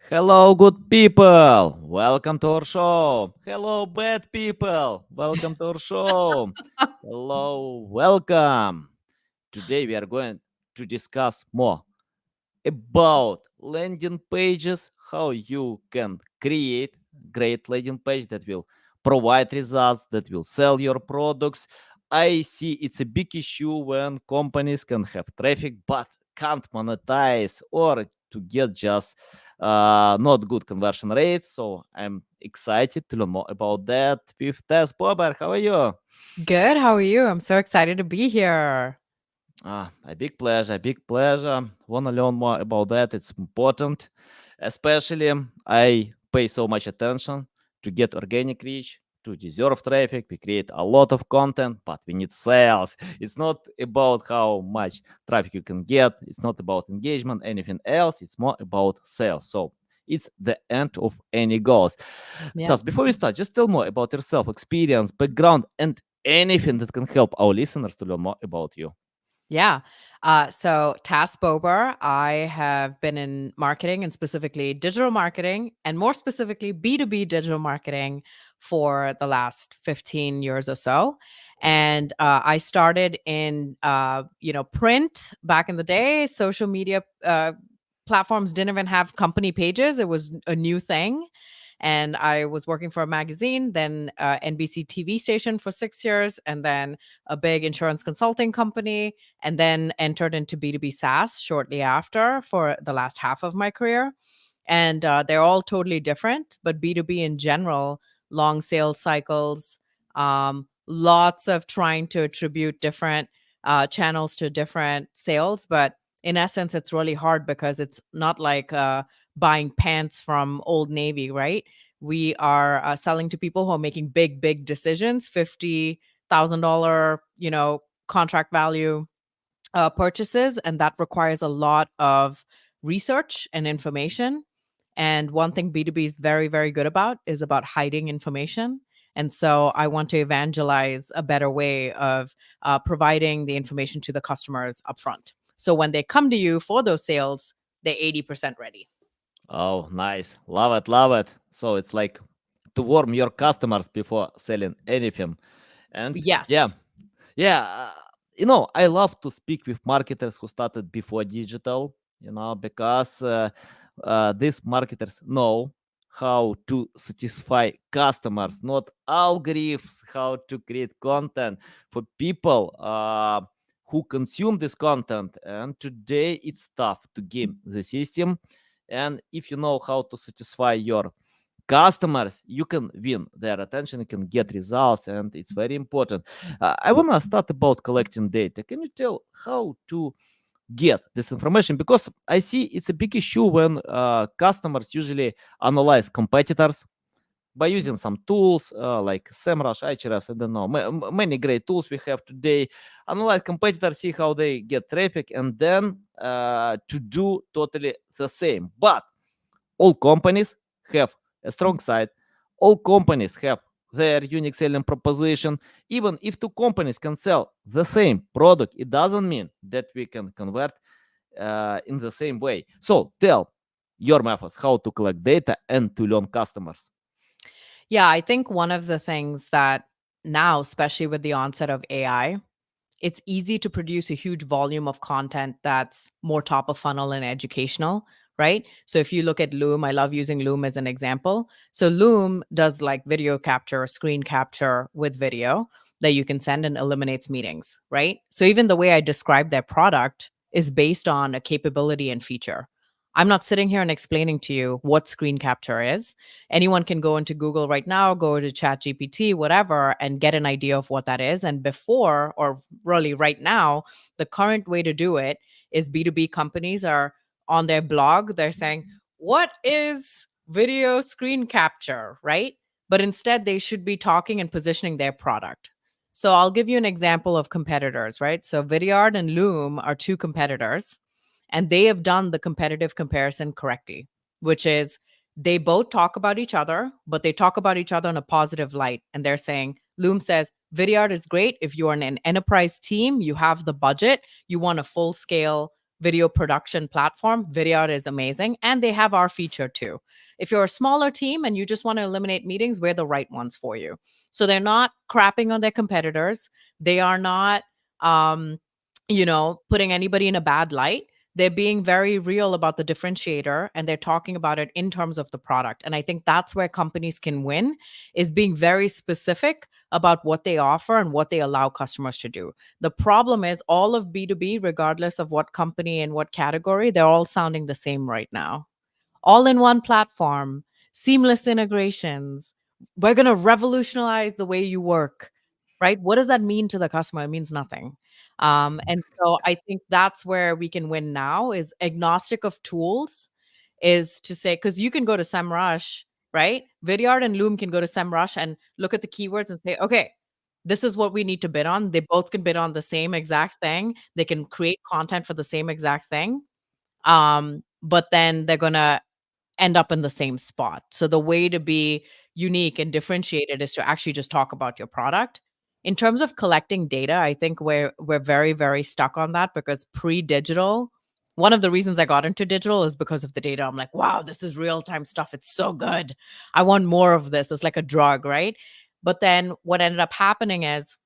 Hello, good people. Welcome to our show. Hello, bad people. Welcome to our show. Hello, welcome. Today we are going to discuss more about landing pages, how you can create great landing page that will provide results, that will sell your products. I see it's a big issue when companies can have traffic but can't monetize or to get just not good conversion rate. So I'm excited to learn more about that with Tas Bober. How are you? Good. How are you? I'm so excited to be here. A big pleasure, big pleasure. Wanna learn more about that? It's important. Especially, I pay so much attention to get organic reach, to deserve traffic. We create a lot of content, but we need sales. It's not about how much traffic you can get. It's not about engagement, anything else. It's more about sales. So it's the end of any goals. Yeah. Thus, before we start, just tell more about yourself, experience, background, and anything that can help our listeners to learn more about you. Yeah. So Tas Bober, I have been in marketing and specifically digital marketing and more specifically B2B digital marketing for the last 15 years or so. And I started in, print back in the day. Social media platforms didn't even have company pages. It was a new thing. And I was working for a magazine, then NBC TV station for 6 years, and then a big insurance consulting company, and then entered into B2B SaaS shortly after for the last half of my career. And they're all totally different, but B2B in general, long sales cycles, lots of trying to attribute different channels to different sales. But in essence, it's really hard because it's not like buying pants from Old Navy, right? We are selling to people who are making big, big decisions, $50,000, contract value purchases, and that requires a lot of research and information. And one thing B2B is very, very good about is about hiding information. And so I want to evangelize a better way of providing the information to the customers upfront. So when they come to you for those sales, they're 80% ready. Oh, nice. Love it, love it. So it's like to warm your customers before selling anything. And yeah, Yes. yeah, I love to speak with marketers who started before digital, because these marketers know how to satisfy customers, not algorithms, how to create content for people who consume this content. And today it's tough to game the system. And if you know how to satisfy your customers, you can win their attention, you can get results, and it's very important. I want to start about collecting data. Can you tell how to get this information? Because I see it's a big issue when customers usually analyze competitors by using some tools like SEMrush, Ahrefs, I don't know, many great tools we have today. Analyze competitors, see how they get traffic, and then to do totally the same. But all companies have a strong side. All companies have their unique selling proposition. Even if two companies can sell the same product, it doesn't mean that we can convert in the same way. So tell your methods how to collect data and to learn customers. Yeah, I think one of the things that now, especially with the onset of AI, it's easy to produce a huge volume of content that's more top of funnel and educational, right? So if you look at Loom, I love using Loom as an example. So Loom does like video capture, screen capture with video that you can send and eliminates meetings, right? So even the way I describe their product is based on a capability and feature. I'm not sitting here and explaining to you what screen capture is. Anyone can go into Google right now, go to Chat GPT, whatever, and get an idea of what that is. And before, or really right now, the current way to do it is B2B companies are on their blog, they're saying, what is video screen capture, right? But instead, they should be talking and positioning their product. So I'll give you an example of competitors, right? So Vidyard and Loom are two competitors, and they have done the competitive comparison correctly, which is they both talk about each other, but they talk about each other in a positive light. And they're saying, Loom says, Vidyard is great if you're in an enterprise team, you have the budget, you want a full scale video production platform, Vidyard is amazing. And they have our feature too. If you're a smaller team and you just want to eliminate meetings, we're the right ones for you. So they're not crapping on their competitors. They are not, um, putting anybody in a bad light. They're being very real about the differentiator and they're talking about it in terms of the product. And I think that's where companies can win, is being very specific about what they offer and what they allow customers to do. The problem is all of B2B, regardless of what company and what category, they're all sounding the same right now. All in one platform, seamless integrations. We're going to revolutionize the way you work, right? What does that mean to the customer? It means nothing. And so I think that's where we can win now, is agnostic of tools, is to say, because you can go to SEMrush, right? Vidyard and Loom can go to SEMrush and look at the keywords and say, okay, this is what we need to bid on. They both can bid on the same exact thing. They can create content for the same exact thing. But then they're going to end up in the same spot. So the way to be unique and differentiated is to actually just talk about your product. In terms of collecting data, I think we're very, very stuck on that, because pre-digital, one of the reasons I got into digital is because of the data. I'm like, wow, this is real-time stuff. It's so good. I want more of this. It's like a drug, right? But then what ended up happening is,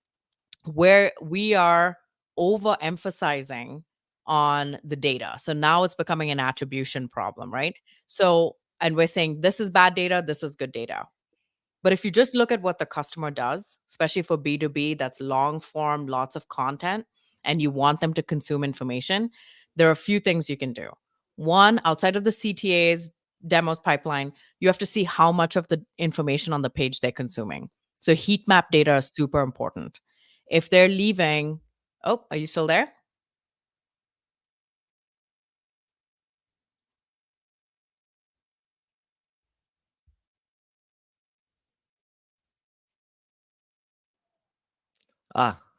where we are overemphasizing on the data. So now it's becoming an attribution problem, right? So, and we're saying this is bad data, this is good data. But if you just look at what the customer does, especially for B2B, that's long form, lots of content, and you want them to consume information, there are a few things you can do. One, outside of the CTA's demos pipeline, you have to see how much of the information on the page they're consuming. So heat map data is super important. If they're leaving, oh, are you still there?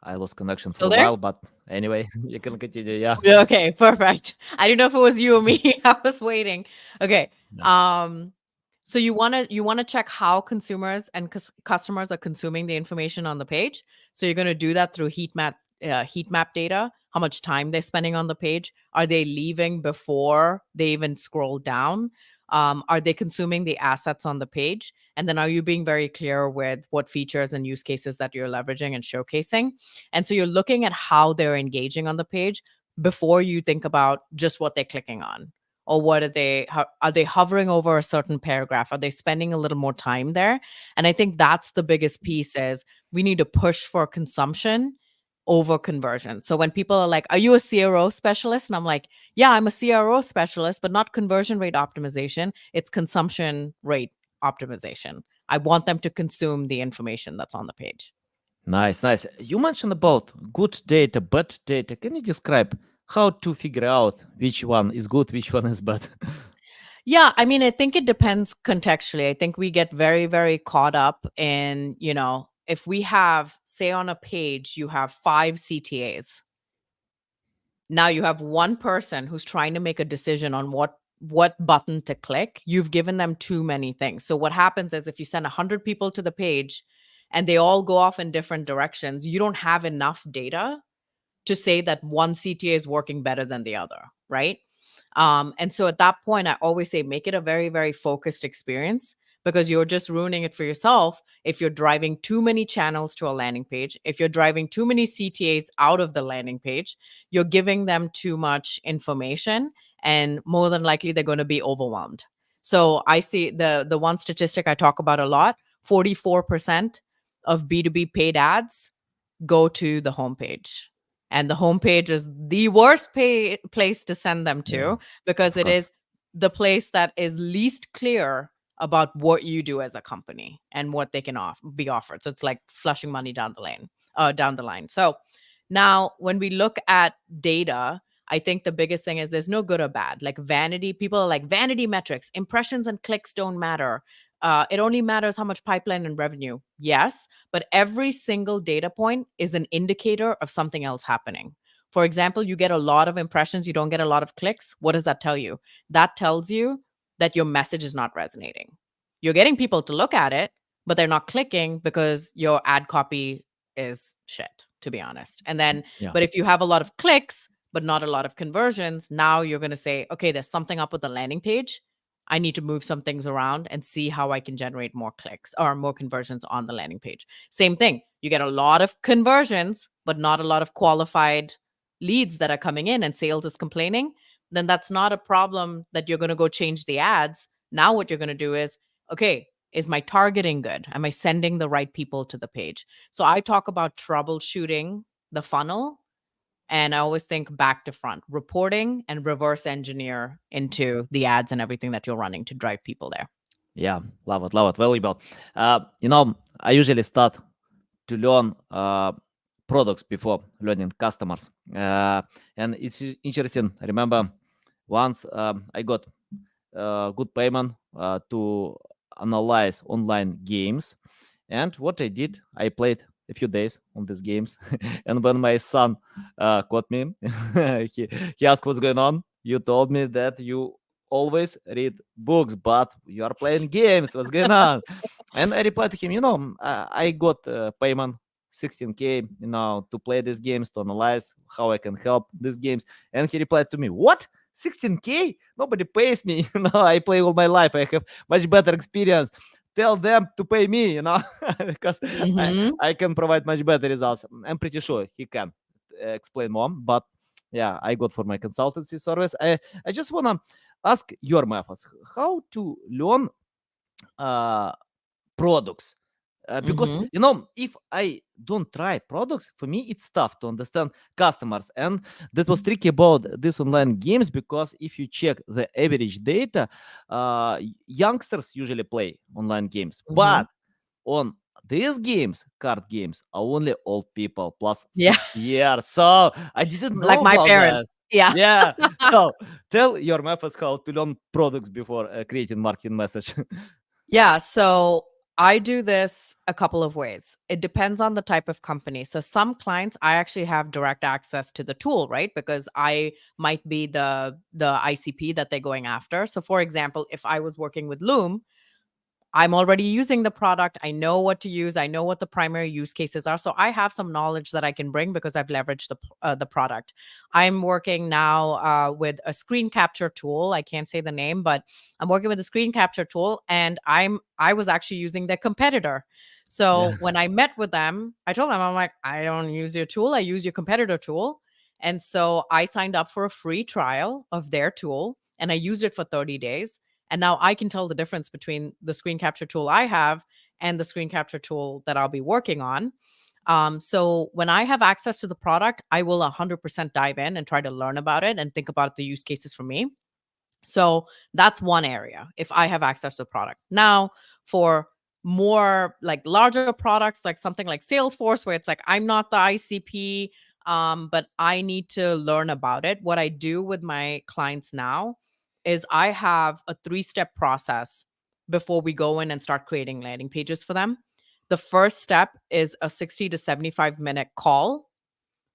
I lost connection for Still a there? while, but anyway, you can continue. Yeah. Yeah, okay, perfect. I didn't know if it was you or me. I was waiting. Okay. Yeah. Um, so you wanna check how consumers and customers are consuming the information on the page. So you're gonna do that through heat map data. How much time they're spending on the page? Are they leaving before they even scroll down? Are they consuming the assets on the page? And then are you being very clear with what features and use cases that you're leveraging and showcasing? And so you're looking at how they're engaging on the page before you think about just what they're clicking on, or what are they hovering over a certain paragraph? Are they spending a little more time there? And I think that's the biggest piece, is we need to push for consumption over conversion. So when people are like, are you a CRO specialist? And I'm like, yeah, I'm a CRO specialist, but not conversion rate optimization. It's consumption rate optimization. I want them to consume the information that's on the page. Nice, nice. You mentioned about good data, bad data. Can you describe how to figure out which one is good, which one is bad? Yeah, I mean, I think it depends contextually. I think we get very, very caught up in, if we have, say, on a page, you have 5 CTAs. Now you have one person who's trying to make a decision on what button to click. You've given them too many things. So what happens is, if you send 100 people to the page and they all go off in different directions, you don't have enough data to say that one CTA is working better than the other, right? And so at that point, I always say, make it a very, very focused experience, because you're just ruining it for yourself if you're driving too many channels to a landing page. If you're driving too many CTAs out of the landing page, you're giving them too much information, and more than likely they're going to be overwhelmed. So I see the one statistic I talk about a lot: 44% of B2B paid ads go to the homepage. And the homepage is the worst place to send them Yeah, to, because of it course. is the place that is least clear about what you do as a company and what they can be offered. So it's like flushing money down the line. So now when we look at data, I think the biggest thing is there's no good or bad. Like vanity, people are like, vanity metrics, impressions and clicks don't matter. It only matters how much pipeline and revenue. Yes, but every single data point is an indicator of something else happening. For example, you get a lot of impressions, you don't get a lot of clicks. What does that tell you? That tells you that your message is not resonating. You're getting people to look at it, but they're not clicking because your ad copy is shit, to be honest. And then, Yeah. but if you have a lot of clicks, but not a lot of conversions. Now you're going to say, okay, there's something up with the landing page. I need to move some things around and see how I can generate more clicks or more conversions on the landing page. Same thing. You get a lot of conversions, but not a lot of qualified leads that are coming in, and sales is complaining. Then that's not a problem that you're going to go change the ads. Now what you're going to do is, okay, is my targeting good? Am I sending the right people to the page? So I talk about troubleshooting the funnel, and I always think back to front, reporting and reverse engineer into the ads and everything that you're running to drive people there. Yeah, love it, valuable. I usually start to learn products before learning customers, and it's interesting. Remember, once I got good payment to analyze online games, and what I did, I played a few days on these games, and when my son caught me, he, he asked what's going on. You told me that you always read books, but you are playing games. What's going on? And I replied to him, I got payment 16K, to play these games, to analyze how I can help these games. And he replied to me, what? 16K? Nobody pays me. I play all my life. I have much better experience. Tell them to pay me, because I, Mm-hmm. I can provide much better results. I'm pretty sure he can explain more, but yeah, I got for my consultancy service. I just want to ask your methods, how to learn uh, products. Because Mm-hmm. if I don't try products, for me it's tough to understand customers, and that was tricky about these online games, because if you check the average data, youngsters usually play online games, Mm-hmm. but on these games, card games, are only old people plus Yeah. 60 years. So I didn't Like know my about that. parents. Yeah. Yeah. So tell your methods how to learn products before creating marketing message. Yeah. So I do this a couple of ways. It depends on the type of company. So some clients, I actually have direct access to the tool, right? Because I might be the ICP that they're going after. So for example, if I was working with Loom, I'm already using the product. I know what to use. I know what the primary use cases are. So I have some knowledge that I can bring because I've leveraged the product. I'm working now with a screen capture tool. I can't say the name, but I'm working with a screen capture tool, and I was actually using their competitor. Yeah. So when I met with them, I told them, I'm like, I don't use your tool. I use your competitor tool. And so I signed up for a free trial of their tool, and I used it for 30 days. And now I can tell the difference between the screen capture tool I have and the screen capture tool that I'll be working on. So when I have access to the product, I will 100% dive in and try to learn about it and think about the use cases for me. So that's one area if I have access to the product. Now, for more like larger products, like something like Salesforce, where it's like I'm not the ICP, but I need to learn about it. What I do with my clients now is I have a 3-step process before we go in and start creating landing pages for them. The first step is a 60 to 75-minute call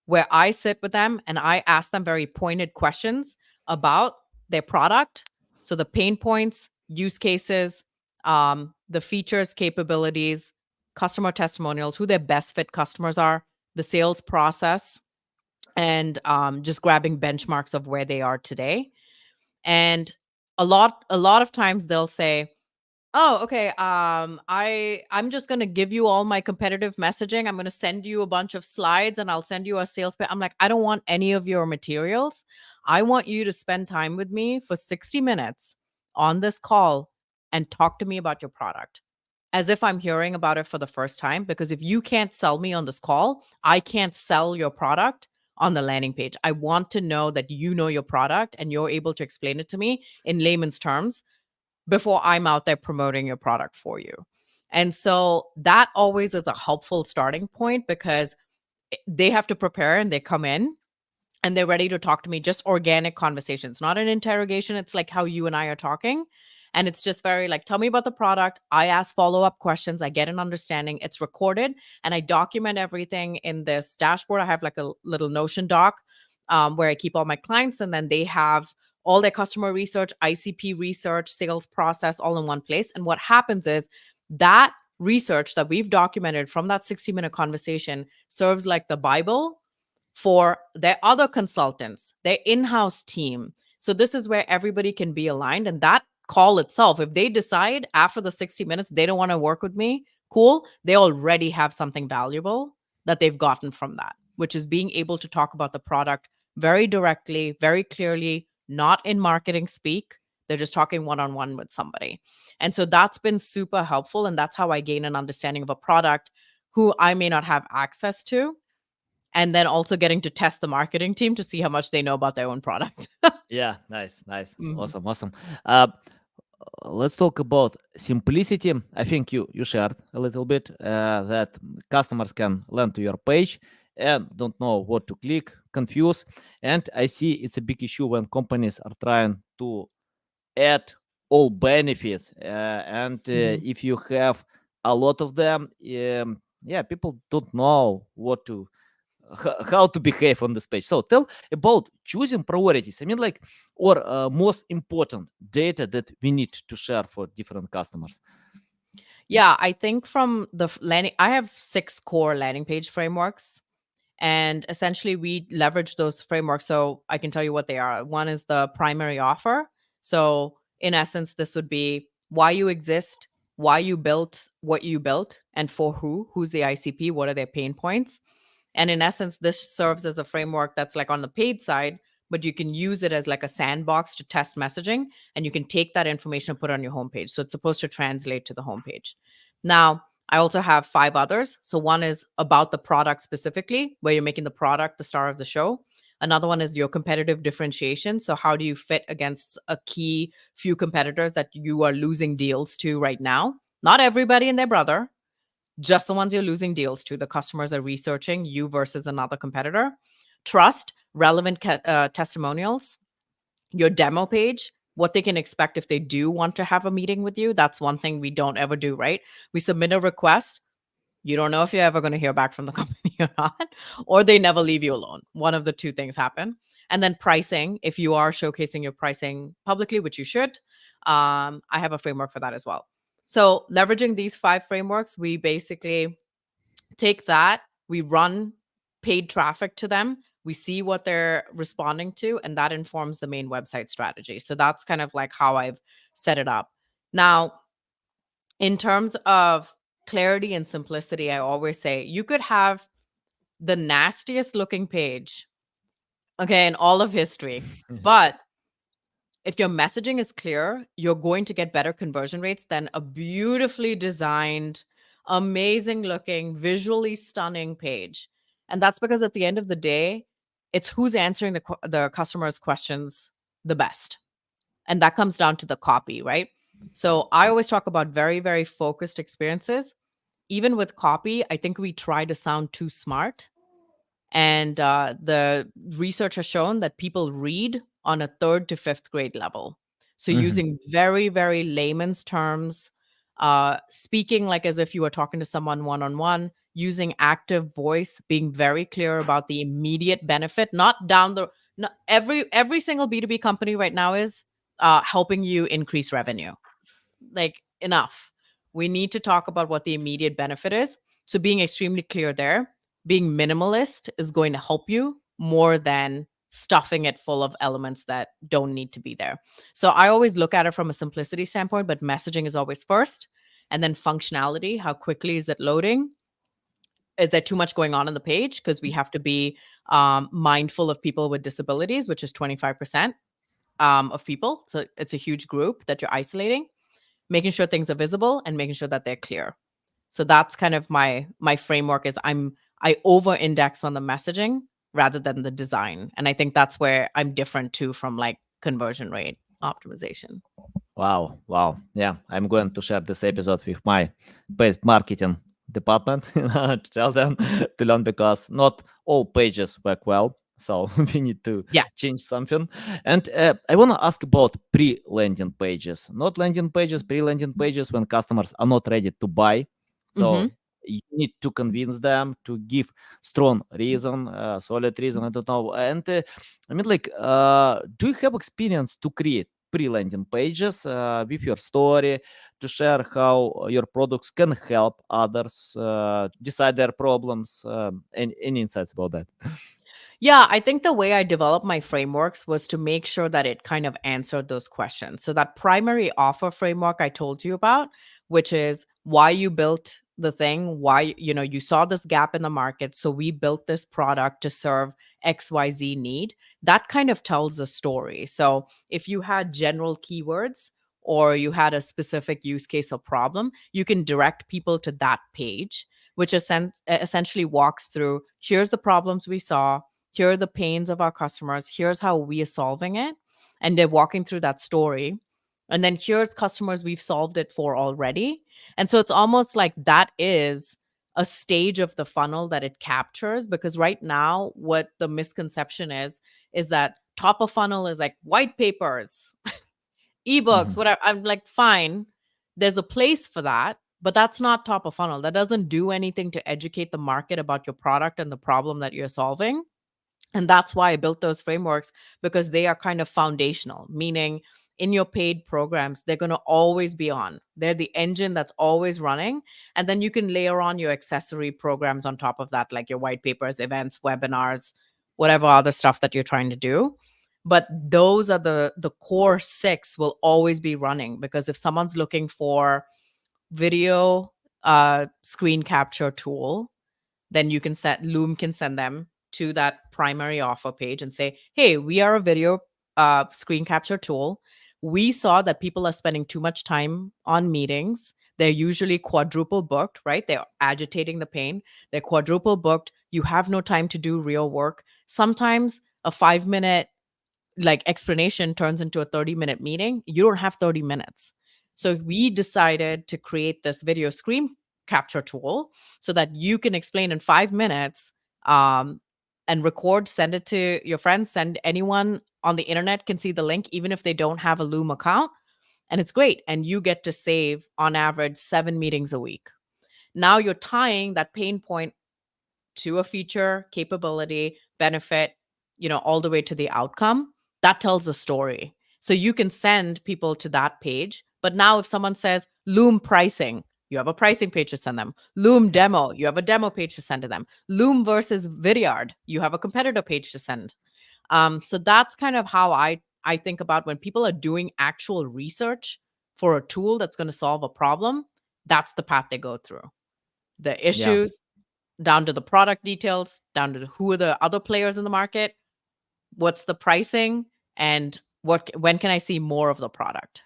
where I sit with them and I ask them very pointed questions about their product. So the pain points, use cases, the features, capabilities, customer testimonials, who their best fit customers are, the sales process, and just grabbing benchmarks of where they are today. And a lot of times they'll say, oh, okay. I'm just gonna give you all my competitive messaging. I'm gonna send you a bunch of slides and I'll send you a sales page. I'm like, I don't want any of your materials. I want you to spend time with me for 60 minutes on this call and talk to me about your product as if I'm hearing about it for the first time. Because if you can't sell me on this call, I can't sell your product on the landing page. I want to know that you know your product and you're able to explain it to me in layman's terms before I'm out there promoting your product for you. And so that always is a helpful starting point because they have to prepare and they come in and they're ready to talk to me, just organic conversations, not an interrogation. It's like how you and I are talking. And it's just very like, tell me about the product. I ask follow up questions. I get an understanding. It's recorded and I document everything in this dashboard. I have like a little Notion doc where I keep all my clients, and then they have all their customer research, ICP research, sales process all in one place. And what happens is that research that we've documented from that 60-minute conversation serves like the Bible for their other consultants, their in-house team. So this is where everybody can be aligned. And that call itself, if they decide after the 60 minutes they don't want to work with me, cool, they already have something valuable that they've gotten from that, which is being able to talk about the product very directly, very clearly, not in marketing speak. They're just talking one-on-one with somebody. And so that's been super helpful. And that's how I gain an understanding of a product who I may not have access to. And then also getting to test the marketing team to see how much they know about their own product. Yeah, nice, Mhm. awesome. Uh, let's talk about simplicity. I think you shared a little bit that customers can land to your page and don't know what to click, confused. And I see it's a big issue when companies are trying to add all benefits. And Mhm. if you have a lot of them, yeah, people don't know what to how to behave on this page. So tell about choosing priorities. I mean, like, or most important data that we need to share for different customers. Yeah, I think from the landing, I have 6 core landing page frameworks. And essentially, we leverage those frameworks. So I can tell you what they are. One is the primary offer. So, in essence, this would be why you exist, why you built what you built, and for who, who's the ICP, what are their pain points. And in essence, this serves as a framework that's like on the paid side, but you can use it as like a sandbox to test messaging. And you can take that information and put it on your homepage. So it's supposed to translate to the homepage. Now, I also have 5 others. So one is about the product specifically, where you're making the product the star of the show. Another one is your competitive differentiation. So how do you fit against a key few competitors that you are losing deals to right now? Not everybody and their brother, just the ones you're losing deals to. The customers are researching you versus another competitor. Trust, relevant testimonials, your demo page, what they can expect if they do want to have a meeting with you. That's one thing we don't ever do, right? We submit a request. You don't know if you're ever going to hear back from the company or not, or they never leave you alone. One of the two things happen. And then pricing, if you are showcasing your pricing publicly, which you should, I have a framework for that as well. So leveraging these 5 frameworks, we basically take that, we run paid traffic to them, we see what they're responding to, and that informs the main website strategy. So that's kind of like how I've set it up. Now, in terms of clarity and simplicity, I always say you could have the nastiest looking page, okay, in all of history, but if your messaging is clear, you're going to get better conversion rates than a beautifully designed, amazing looking, visually stunning page. And that's because at the end of the day, it's who's answering the customer's questions the best. And that comes down to the copy, right? So I always talk about very, very focused experiences. Even with copy, I think we try to sound too smart. And the research has shown that people read on a 3rd to 5th grade level. So Mhm. using very, very layman's terms, speaking like as if you were talking to someone one-on-one, using active voice, being very clear about the immediate benefit, not down the not every single B2B company right now is helping you increase revenue. Like, enough. We need to talk about what the immediate benefit is. So being extremely clear there, being minimalist is going to help you more than stuffing it full of elements that don't need to be there. So I always look at it from a simplicity standpoint, but messaging is always first. And then functionality, how quickly is it loading? Is there too much going on the page? Because we have to be mindful of people with disabilities, which is 25% of people. So it's a huge group that you're isolating, making sure things are visible and making sure that they're clear. So that's kind of my framework is I over index on the messaging rather than the design. And I think that's where I'm different too from like conversion rate optimization. Wow. Yeah, I'm going to share this episode with my paid marketing department to tell them to learn because not all pages work well. So we need to Yeah. change something. And I want to ask about pre-landing pages, not landing pages, pre-landing pages when customers are not ready to buy. Hmm. So you need to convince them to give strong reason, solid reason. I don't know. And I mean, like, do you have experience to create pre-landing pages with your story to share how your products can help others decide their problems? Any insights about that? Yeah, I think the way I developed my frameworks was to make sure that it kind of answered those questions. So that primary offer framework I told you about, which is why you built the thing, why you saw this gap in the market, so we built this product to serve XYZ need. That kind of tells a story. So if you had general keywords or you had a specific use case or problem, you can direct people to that page, which essentially walks through here's the problems we saw, here are the pains of our customers, here's how we are solving it, and they're walking through that story, and then here's customers we've solved it for already. And so it's almost like that is a stage of the funnel that it captures, because right now what the misconception is that top of funnel is like white papers, ebooks, Mhm. whatever. I'm like, fine, there's a place for that, but that's not top of funnel. That doesn't do anything to educate the market about your product and the problem that you're solving. And that's why I built those frameworks, because they are kind of foundational, meaning in your paid programs, they're going to always be on. They're the engine that's always running. And then you can layer on your accessory programs on top of that, like your white papers, events, webinars, whatever other stuff that you're trying to do. But those are the core six will always be running, because if someone's looking for video screen capture tool, then you can set Loom can send them to that primary offer page and say, hey, we are a video screen capture tool. We saw that people are spending too much time on meetings. They're usually quadruple booked, right? They're agitating the pain. They're quadruple booked. You have no time to do real work. Sometimes a 5-minute like explanation turns into a 30-minute meeting. You don't have 30 minutes. So we decided to create this video screen capture tool so that you can explain in 5 minutes, um, and record, send it to your friends, send anyone on the internet can see the link, even if they don't have a Loom account. And it's great. And you get to save on average 7 meetings a week. Now you're tying that pain point to a feature, capability, benefit, all the way to the outcome. That tells a story. So you can send people to that page. But now if someone says Loom pricing, you have a pricing page to send them. Loom demo, you have a demo page to send to them. Loom versus Vidyard, you have a competitor page to send. So that's kind of how I think about when people are doing actual research for a tool that's going to solve a problem. That's the path they go through. The Yeah. issues, down to the product details, down to who are the other players in the market, what's the pricing, and when can I see more of the product?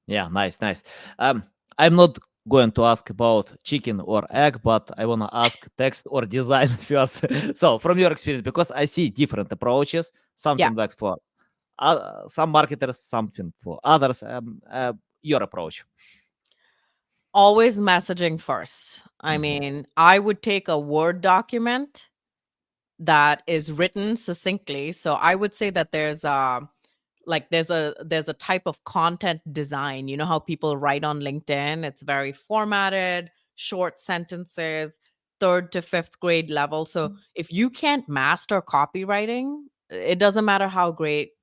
Yeah, nice, nice. Um, I'm not going to ask about chicken or egg, but I want to ask text or design first. So, from your experience, because I see different approaches, Yeah, something works for some marketers, something for others. Your approach. always messaging first. I Mhm. mean, I would take a Word document that is written succinctly. So I would say that there's a type of content design. You know how people write on LinkedIn? It's very formatted, short sentences, third to fifth grade level. So if you can't master copywriting, it doesn't matter how great,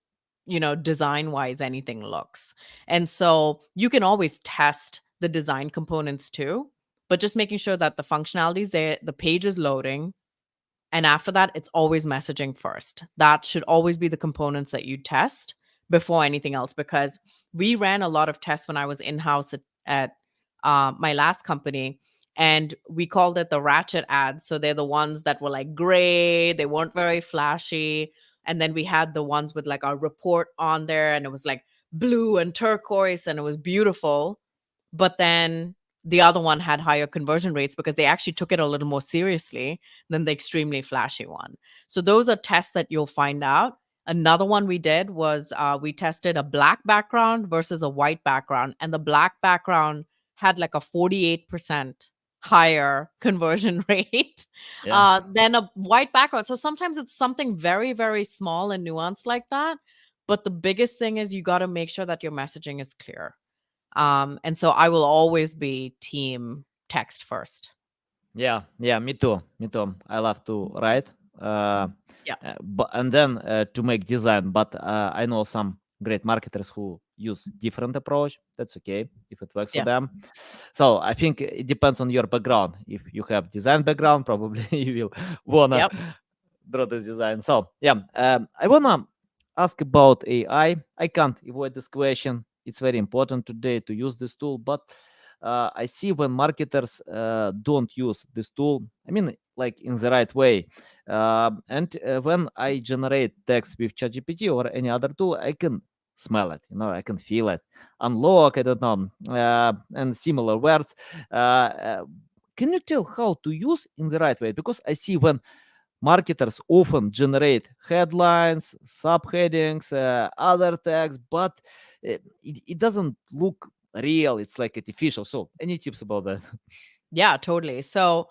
design wise anything looks. And so you can always test the design components too, but just making sure that the functionality is there, the page is loading, and after that, it's always messaging first. That should always be the components that you test before anything else, because we ran a lot of tests when I was in house at my last company. And we called it the ratchet ads. So they're the ones that were like gray, they weren't very flashy. And then we had the ones with like our report on there, and it was like blue and turquoise, and it was beautiful. But then the other one had higher conversion rates because they actually took it a little more seriously than the extremely flashy one. So those are tests that you'll find out. Another one we did was we tested a black background versus a white background, and the black background had like a 48% higher conversion rate Yeah. than a white background. So sometimes it's something very, very small and nuanced like that. But the biggest thing is you got to make sure that your messaging is clear. And so I will always be team text first. Yeah, yeah, me too. Me too. I love to write, Yeah. but and then to make design. But I know some great marketers who use different approach. That's okay if it works for Yeah. them. So I think it depends on your background. If you have design background, probably you will wanna Yep. draw this design. So yeah, I wanna ask about AI. I can't avoid this question. It's very important today to use this tool, but I see when marketers don't use this tool. I mean, like in the right way. And when I generate text with ChatGPT or any other tool, I can smell it. I can feel it. Unlock, I don't know, and similar words. Can you tell how to use in the right way? Because I see when marketers often generate headlines, subheadings, other tags, but it doesn't look real. It's like artificial. So, any tips about that? Yeah, totally. So,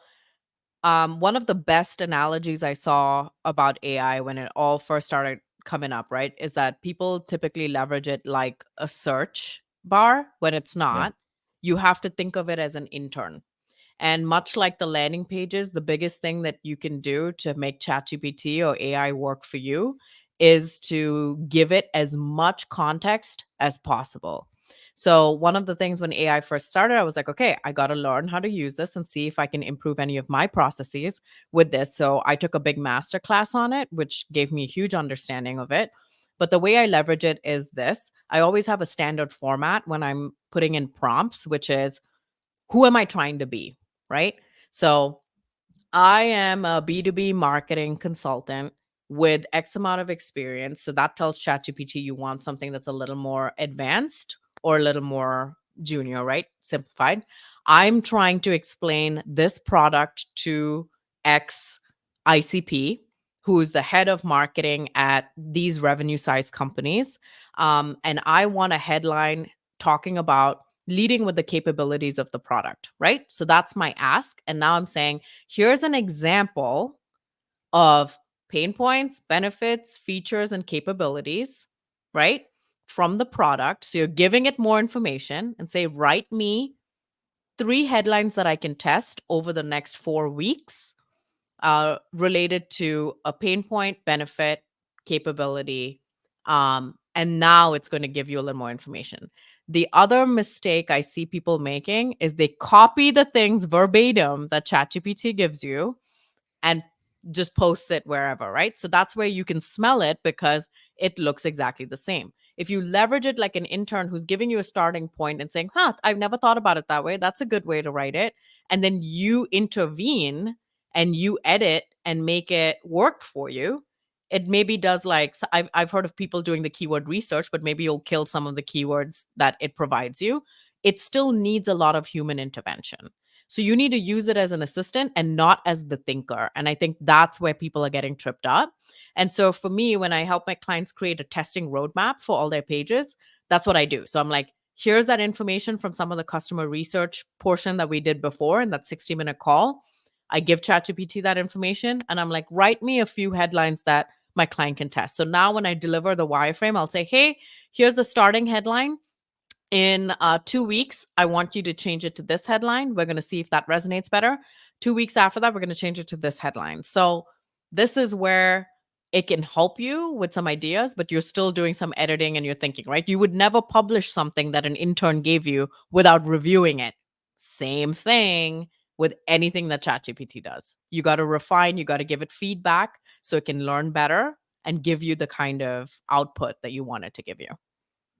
one of the best analogies I saw about AI when it all first started coming up, right, is that people typically leverage it like a search bar when it's Yeah. not. You have to think of it as an intern. And much like the landing pages, the biggest thing that you can do to make ChatGPT or AI work for you is to give it as much context as possible. So, one of the things when AI first started, I was like, okay, I got to learn how to use this and see if I can improve any of my processes with this. So, I took a big master class on it, which gave me a huge understanding of it. But the way I leverage it is this: I always have a standard format when I'm putting in prompts, which is, who am I trying to be? Right. So I am a B2B marketing consultant with X amount of experience. So that tells ChatGPT you want something that's a little more advanced or a little more junior, right? Simplified. I'm trying to explain this product to X ICP, who's the head of marketing at these revenue size companies. And I want a headline talking about leading with the capabilities of the product, right? So that's my ask. And now I'm saying, here's an example of pain points, benefits, features, and capabilities, right? From the product. So you're giving it more information and say, write me 3 headlines that I can test over the next 4 weeks related to a pain point, benefit, capability. And now it's going to give you a little more information. The other mistake I see people making is they copy the things verbatim that ChatGPT gives you and just post it wherever, right? So that's where you can smell it because it looks exactly the same. If you leverage it like an intern who's giving you a starting point and saying, I've never thought about it that way, that's a good way to write it. And then you intervene and you edit and make it work for you. It maybe does like, I've heard of people doing the keyword research, but maybe you'll kill some of the keywords that it provides you. It still needs a lot of human intervention. So you need to use it as an assistant and not as the thinker. And I think that's where people are getting tripped up. And so for me, when I help my clients create a testing roadmap for all their pages, that's what I do. So I'm like, here's that information from some of the customer research portion that we did before in that 60-minute call. I give ChatGPT that information and I'm like, write me a few headlines that my client can test. So now when I deliver the wireframe, I'll say, hey, here's the starting headline. In 2 weeks, I want you to change it to this headline. We're going to see if that resonates better. 2 weeks after that, we're going to change it to this headline. So this is where it can help you with some ideas, but you're still doing some editing and you're thinking, right? You would never publish something that an intern gave you without reviewing it. Same thing with anything that ChatGPT does. You got to refine, you got to give it feedback so it can learn better and give you the kind of output that you want it to give you.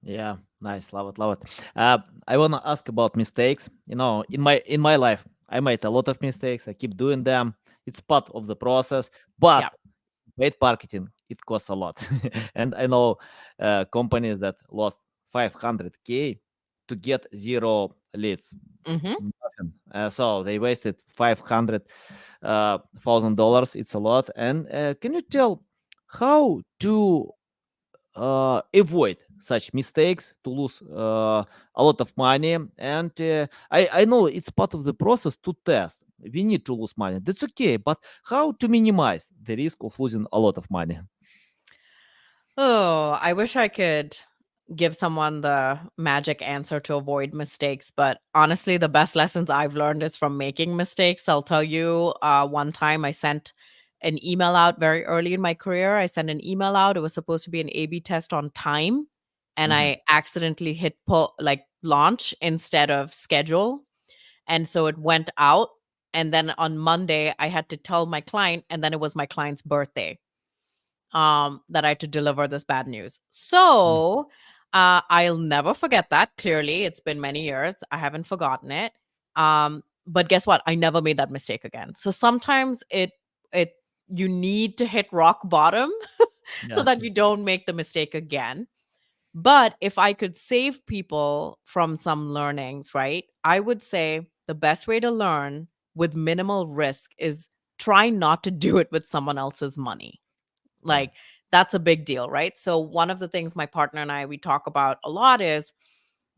Yeah, nice, love it, love it. I wanna ask about mistakes. In my life, I made a lot of mistakes. I keep doing them. It's part of the process. But Yeah. paid marketing, it costs a lot, and I know companies that lost 500K to get 0 leads. Hmm. Nothing. So they wasted $500,000. It's a lot. And can you tell how to avoid such mistakes, to lose a lot of money? And I know it's part of the process to test. We need to lose money. That's okay. But how to minimize the risk of losing a lot of money? Oh, I wish I could give someone the magic answer to avoid mistakes, but honestly, the best lessons I've learned is from making mistakes. I'll tell you, one time I sent an email out very early in my career. I sent an email out. It was supposed to be an A/B test on time, and Mhm. I accidentally hit like launch instead of schedule, and so it went out And then on Monday, I had to tell my client, and then it was my client's birthday, that I had to deliver this bad news. Mm. So I'll never forget that. Clearly, it's been many years. I haven't forgotten it. But guess what? I never made that mistake again. So sometimes it you need to hit rock bottom so Yeah. that you don't make the mistake again. But if I could save people from some learnings, right? I would say the best way to learn with minimal risk is try not to do it with someone else's money. Yeah. Like, that's a big deal, right? So one of the things my partner and I we talk about a lot is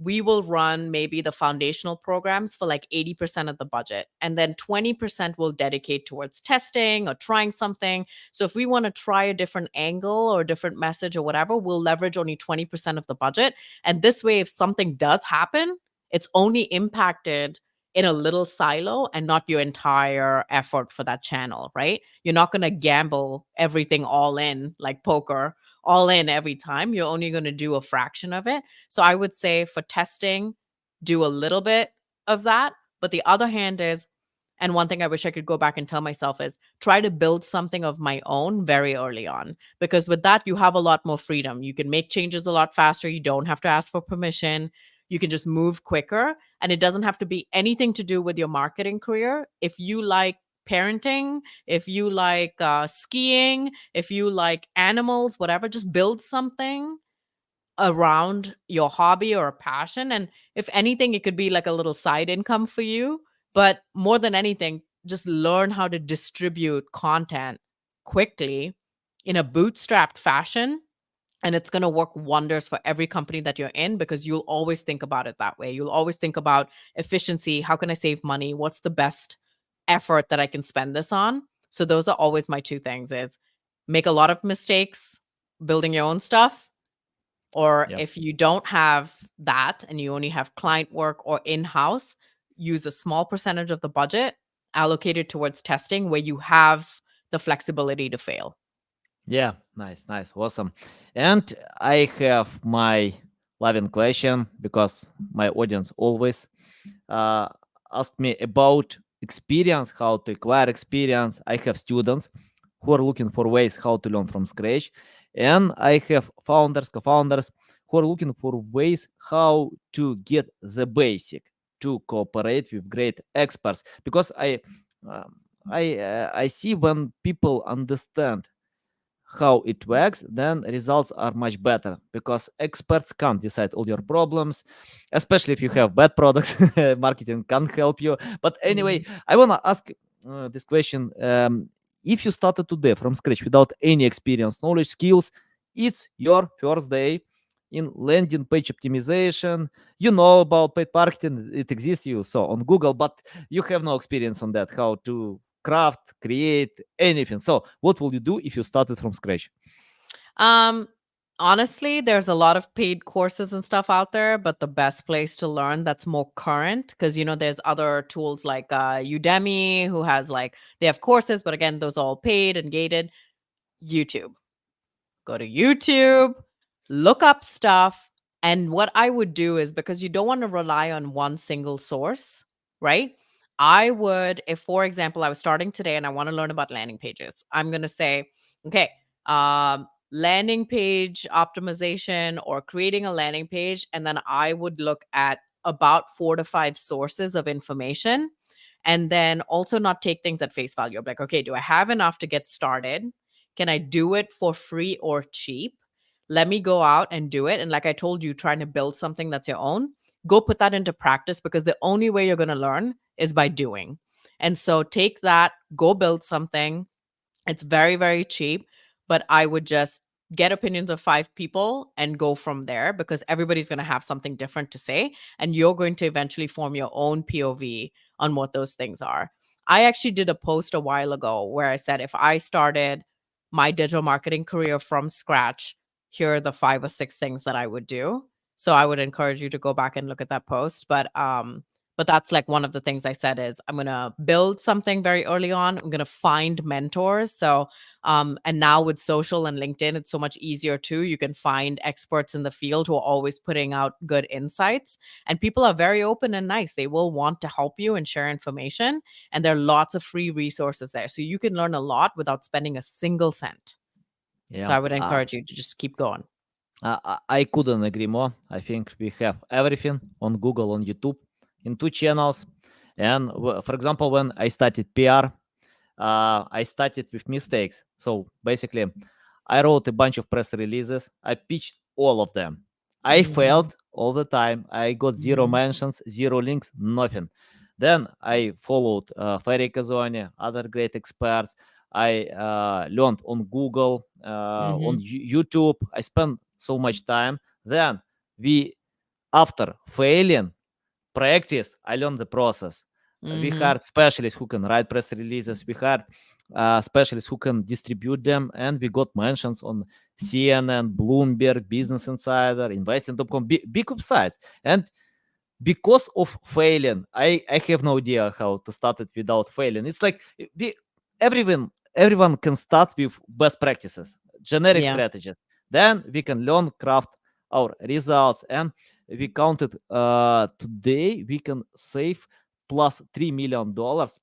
we will run maybe the foundational programs for like 80% of the budget, and then 20% will dedicate towards testing or trying something. So if we want to try a different angle or a different message or whatever, we'll leverage only 20% of the budget. And this way, if something does happen, it's only impacted in a little silo and not your entire effort for that channel, right? You're not going to gamble everything all in like poker, all in every time. You're only going to do a fraction of it. So I would say for testing, do a little bit of that. But the other hand is, and one thing I wish I could go back and tell myself is try to build something of my own very early on. Because with that, you have a lot more freedom. You can make changes a lot faster. You don't have to ask for permission. You can just move quicker. And it doesn't have to be anything to do with your marketing career. If you like parenting, if you like skiing, if you like animals, whatever, just build something around your hobby or a passion. And if anything, it could be like a little side income for you. But more than anything, just learn how to distribute content quickly in a bootstrapped fashion. And it's going to work wonders for every company that you're in, because you'll always think about it that way. You'll always think about efficiency. How can I save money? What's the best effort that I can spend this on? So those are always my two things: is make a lot of mistakes building your own stuff, or Yeah. if you don't have that and you only have client work or in-house, use a small percentage of the budget allocated towards testing where you have the flexibility to fail. Yeah, nice, nice, awesome. And I have my loving question because my audience always uh, ask me about experience, how to acquire experience. I have students who are looking for ways how to learn from scratch, and I have founders, co-founders who are looking for ways how to get the basic to cooperate with great experts. Because um, I see when people understand how it works, then results are much better because experts can't decide all your problems, especially if you have bad products. Marketing can't help you. But anyway, Mhm. I want to ask this question. If you started today from scratch without any experience, knowledge, skills, it's your first day in landing page optimization. You know about paid marketing, it exists you so on Google, but you have no experience on that, how to craft, create anything. So what will you do if you started from scratch? Um, Honestly, there's a lot of paid courses and stuff out there, but the best place to learn that's more current, because there's other tools like Udemy, who has like they have courses, but again, those are all paid and gated. YouTube. Go to YouTube, look up stuff. And what I would do is, because you don't want to rely on one single source, right? I would, if for example, I was starting today and I want to learn about landing pages, I'm going to say, okay, landing page optimization or creating a landing page. And then I would look at about 4 to 5 sources of information. And then also not take things at face value. I'm like, okay, do I have enough to get started? Can I do it for free or cheap? Let me go out and do it. And like I told you, trying to build something that's your own, go put that into practice, because the only way you're going to learn is by doing. And so take that, go build something. It's very, very cheap, but I would just get opinions of 5 people and go from there, because everybody's going to have something different to say. And you're going to eventually form your own POV on what those things are. I actually did a post a while ago where I said, if I started my digital marketing career from scratch, here are the 5 or 6 things that I would do. So I would encourage you to go back and look at that post. But But that's like one of the things I said is I'm going to build something very early on. I'm going to find mentors. So, and now with social and LinkedIn, it's so much easier too. You can find experts in the field who are always putting out good insights, and people are very open and nice. They will want to help you and share information. And there are lots of free resources there. So you can learn a lot without spending a single cent. So Yeah. I would encourage you to just keep going. I couldn't agree more. I think we have everything on Google, on YouTube, in 2 channels. And for example, when I started PR, I started with mistakes. So basically, I wrote a bunch of press releases. I pitched all of them. I Mhm. failed all the time. I got zero Mhm. mentions, zero links, nothing. Then I followed Ferry Kazoni, other great experts. I learned on Google, on Mhm. YouTube. I spent so much time. Then we, after failing, practice, I learned the process. We Mhm. hired specialists who can write press releases. We hired specialists who can distribute them, and we got mentions on CNN, Bloomberg, Business Insider, Investing.com, big websites. And because of failing, I have no idea how to start it without failing. It's like everyone can start with best practices, generic Yeah. strategies. Then we can learn craft our results, and we counted today we can save plus $3 million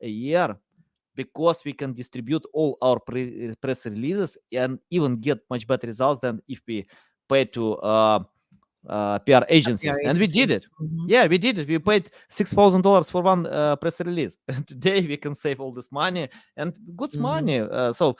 a year because we can distribute all our press releases and even get much better results than if we pay to PR A PR agencies, and we did agency. it. Mhm. Yeah, we did it. We paid $6,000 for one press release. And today we can save all this money and good Mhm. money. So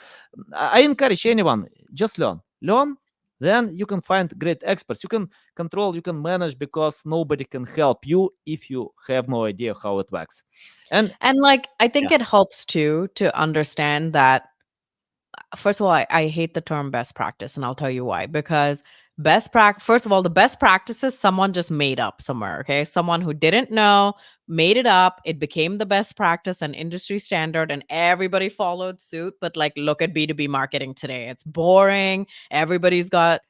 I encourage anyone, just learn. Then you can find great experts. You can control, you can manage because nobody can help you if you have no idea how it works. And And like I yeah, think it helps too to understand that first of all, I hate the term best practice, and I'll tell you why. Because first of all, the best practices someone just made up somewhere. Okay. Someone who didn't know made it up. It became the best practice and industry standard, and everybody followed suit. But like, look at B2B marketing today. It's boring. Everybody's got,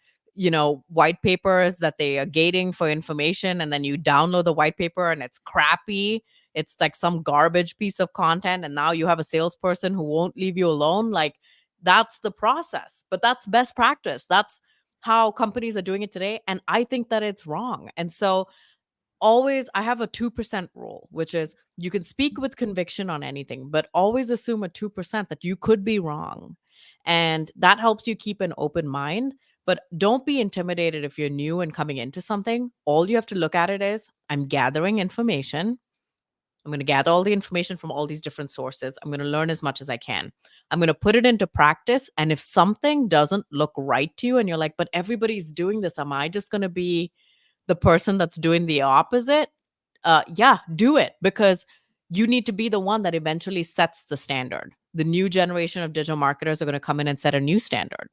white papers that they are gating for information, and then you download the white paper and it's crappy. It's like some garbage piece of content. And now you have a salesperson who won't leave you alone. Like, that's the process, but that's best practice. That's how companies are doing it today. And I think that it's wrong. And so, always, I have a 2% rule, which is you can speak with conviction on anything, but always assume a 2% that you could be wrong. And that helps you keep an open mind. But don't be intimidated if you're new and coming into something. All you have to look at it is I'm gathering information. I'm going to gather all the information from all these different sources. I'm going to learn as much as I can. I'm going to put it into practice. And if something doesn't look right to you and you're like, but everybody's doing this, am I just going to be the person that's doing the opposite? Yeah, do it, because you need to be the one that eventually sets the standard. The new generation of digital marketers are going to come in and set a new standard.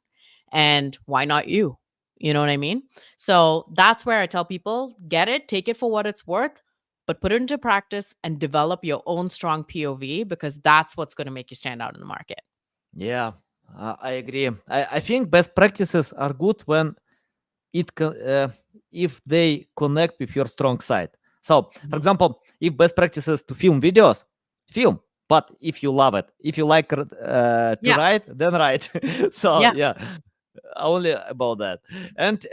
And why not you? You know what I mean? So that's where I tell people get it, take it for what it's worth, but put it into practice and develop your own strong POV, because that's what's going to make you stand out in the market. yeah, I agree. I think best practices are good when if they connect with your strong side. So, for Mhm. example, if best practices to film videos, film. But if you love it, if you like to Yeah. write, then write. So Yeah. yeah, only about that. And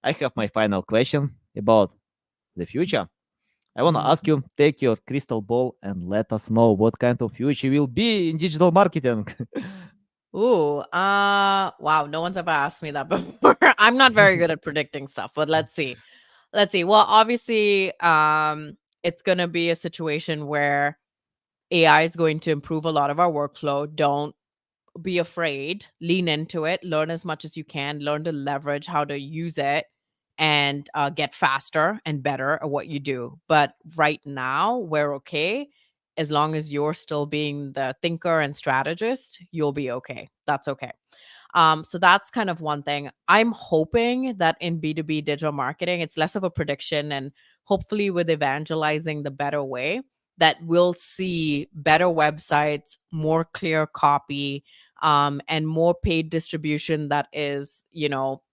I have my final question about the future. I want to ask Mhm. you, take your crystal ball and let us know what kind of future will be in digital marketing. Ooh, wow, no one's ever asked me that before. I'm not very good at predicting stuff, but let's see. Let's see. Well, obviously, it's going to be a situation where AI is going to improve a lot of our workflow. Don't be afraid, lean into it, learn as much as you can, learn to leverage how to use it, and get faster and better at what you do. But right now, we're okay. As long as you're still being the thinker and strategist, you'll be okay. That's okay. So that's kind of one thing. I'm hoping that in B2B digital marketing, it's less of a prediction, and hopefully with evangelizing the better way, that we'll see better websites, more clear copy, and more paid distribution that is,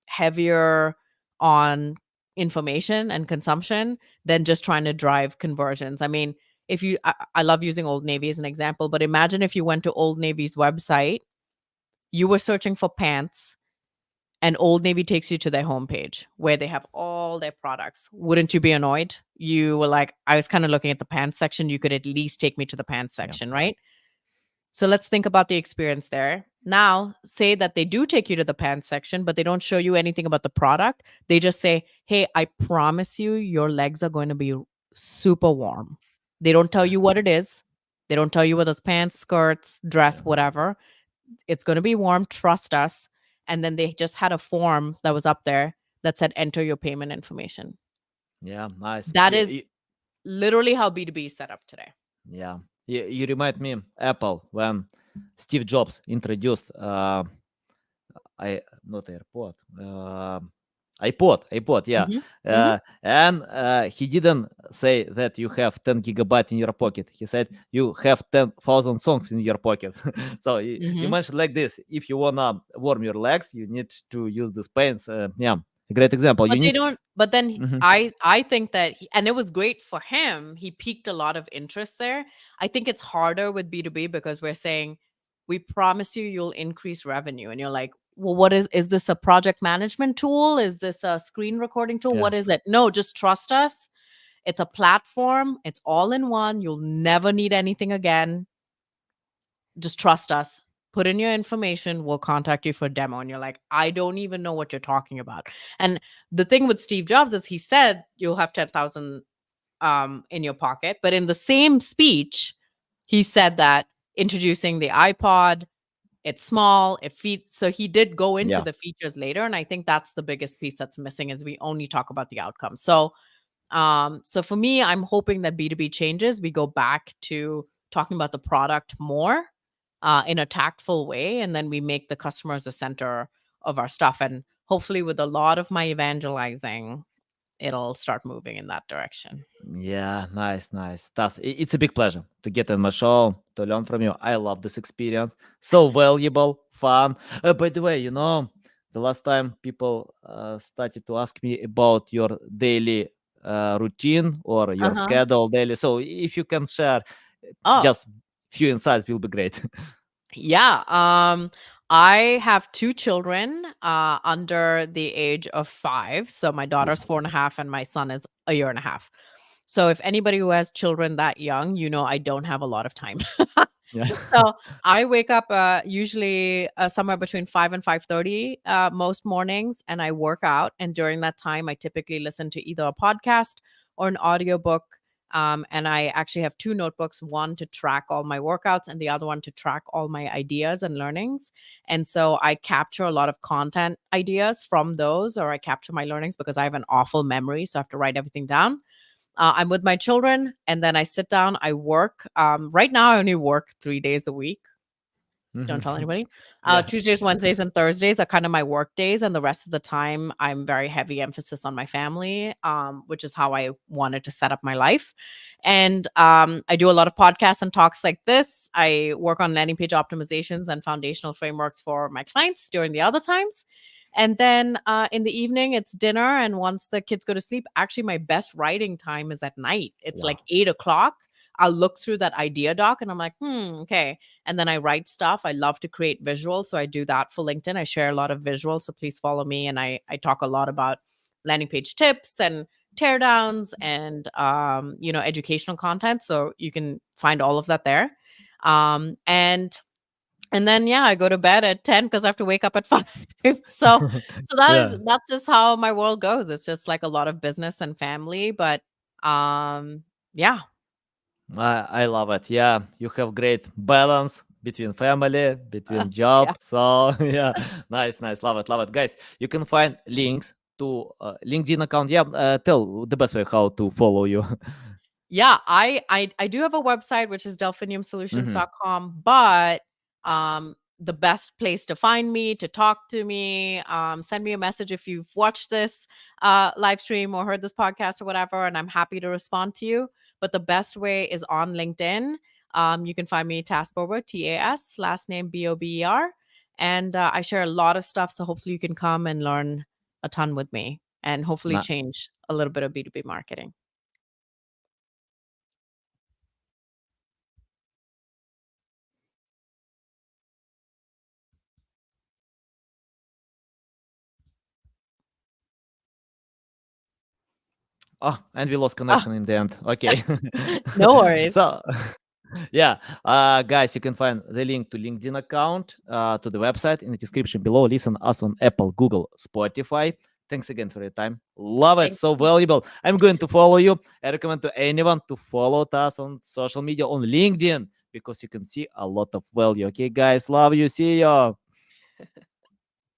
heavier on information and consumption than just trying to drive conversions. I mean, if you, I love using Old Navy as an example, but imagine if you went to Old Navy's website, you were searching for pants, and Old Navy takes you to their homepage where they have all their products. Wouldn't you be annoyed? You were like, I was kind of looking at the pants section. You could at least take me to the pants Yeah. section, right? So let's think about the experience there. Now, say that they do take you to the pants section, but they don't show you anything about the product. They just say, hey, I promise you, your legs are going to be super warm. They don't tell Yeah. you what it is. They don't tell you whether it's pants, skirts, dress, Yeah. whatever. It's going to be warm. Trust us. And then they just had a form that was up there that said, enter your payment information. Yeah. Nice. That is literally how B2B is set up today. Yeah. You remind me Apple when Steve Jobs introduced I not AirPod, iPod, yeah. Mhm, mhm. And he didn't say that you have 10 gigabyte in your pocket. He said you have 10,000 songs in your pocket. So you Mhm. mentioned like this: if you wanna warm your legs, you need to use this pens. Yeah, a great example. You But they need. don't, but then Mhm. I think that and it was great for him. He piqued a lot of interest there. I think it's harder with B2B because we're saying, "We promise you you'll increase revenue." And you're like, "Well, what is this a project management tool? Is this a screen recording tool? Yeah, What is it?" No, just trust us. It's a platform. It's all in one. You'll never need anything again. Just trust us. Put in your information. We'll contact you for a demo. And you're like, I don't even know what you're talking about. And the thing with Steve Jobs is he said you'll have 10,000 in your pocket. But in the same speech, he said that introducing the iPod, it's small, it feeds. So he did go into yeah, the features later. And I think that's the biggest piece that's missing is we only talk about the outcome. So for me, I'm hoping that B2B changes. We go back to talking about the product more in a tactful way, and then we make the customers the center of our stuff. And hopefully, with a lot of my evangelizing, it'll start moving in that direction. yeah. Nice, nice. Tas, it's a big pleasure to get on my show to learn from you. I love this experience. So valuable, fun. By the way, the last time people started to ask me about your daily routine or Uh your huh. schedule daily. So if you can share Oh, just few insights, will be great. yeah. I have two children under the age of 5. So my daughter's 4.5 and my son is a year and a half. So if anybody who has children that young, I don't have a lot of time. Yeah. So I wake up usually somewhere between 5 and 5:30 most mornings, and I work out. And during that time, I typically listen to either a podcast or an audiobook. And I actually have two notebooks, one to track all my workouts and the other one to track all my ideas and learnings. And so I capture a lot of content ideas from those, or I capture my learnings because I have an awful memory. So I have to write everything down. I'm with my children and then I sit down, I work. Right now, I only work 3 days a week. Don't Mhm. tell anybody. Yeah. Tuesdays, Wednesdays, and Thursdays are kind of my work days, and the rest of the time, I'm very heavy emphasis on my family, which is how I wanted to set up my life. And I do a lot of podcasts and talks like this. I work on landing page optimizations and foundational frameworks for my clients during the other times. And then in the evening, it's dinner. And once the kids go to sleep, actually, my best writing time is at night. It's like Wow. 8 o'clock. I'll look through that idea doc and I'm like, okay. And then I write stuff. I love to create visuals. So I do that for LinkedIn. I share a lot of visuals. So please follow me. And I talk a lot about landing page tips and teardowns and educational content. So you can find all of that there. Um, and and then yeah, I go to bed at 10 because I have to wake up at 5. So Yeah. that's just how my world goes. It's just like a lot of business and family. But yeah. I love it. Yeah, you have great balance between family, between Yeah. job. So yeah, nice, nice. Love it, love it, guys. You can find links to LinkedIn account. Yeah, tell the best way how to follow you. Yeah, I do have a website which is Hmm. delphiniumsolutions.com, but the best place to find me, to talk to me, send me a message if you've watched this live stream or heard this podcast or whatever, and I'm happy to respond to you. But the best way is on LinkedIn. You can find me Tas Bober, TAS, last name Bober, and I share a lot of stuff. So hopefully you can come and learn a ton with me. and hopefully Na- change a little bit of B2B marketing. Oh, and we lost Oh, connection in the end. Okay. no worries. So, yeah, guys, you can find the link to LinkedIn account, to the website in the description below. Listen us on Apple, Google, Spotify. Thanks again for your time. Love it. Thank So valuable. I'm going to follow you. I recommend to anyone to follow us on social media on LinkedIn because you can see a lot of value. Okay, guys. Love you. See you.